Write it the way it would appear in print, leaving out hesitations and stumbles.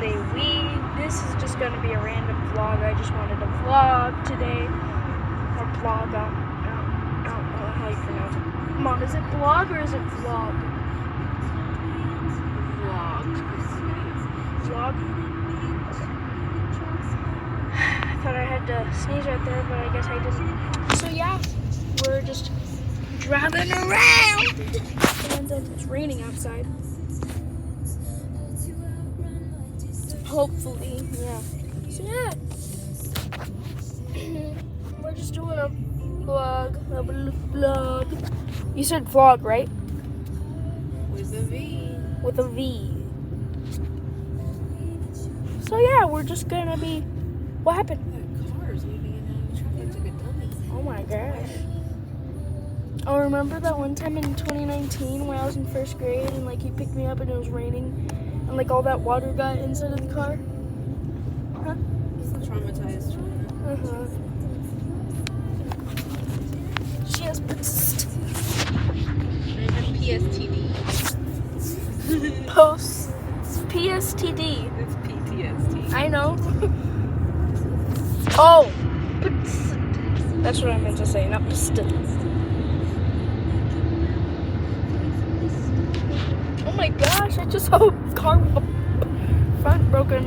say we. This is just gonna be a random vlog. I just wanted to vlog today. Or vlog. I don't know how you pronounce it. Mom, is it blog or is it vlog? Vlog? Okay. I thought I had to sneeze right there, but I guess I didn't. So yeah, we're just driving around. And it's raining outside. Hopefully, yeah. So yeah. We're just doing a vlog. You said vlog, right? With a V. With a V. So yeah, we're just gonna be. What happened? That car is leaving and now traffic like a dummy. Oh my gosh. Oh, remember that one time in 2019 when I was in first grade and like you picked me up and it was raining and like all that water got inside of the car? Huh? Traumatized from that. She has pissed. I have PSTD. Post PSTD. It's PTSD. I know. Oh, that's what I meant to say, not pissed. Oh my gosh, I just saw a car with a front broken.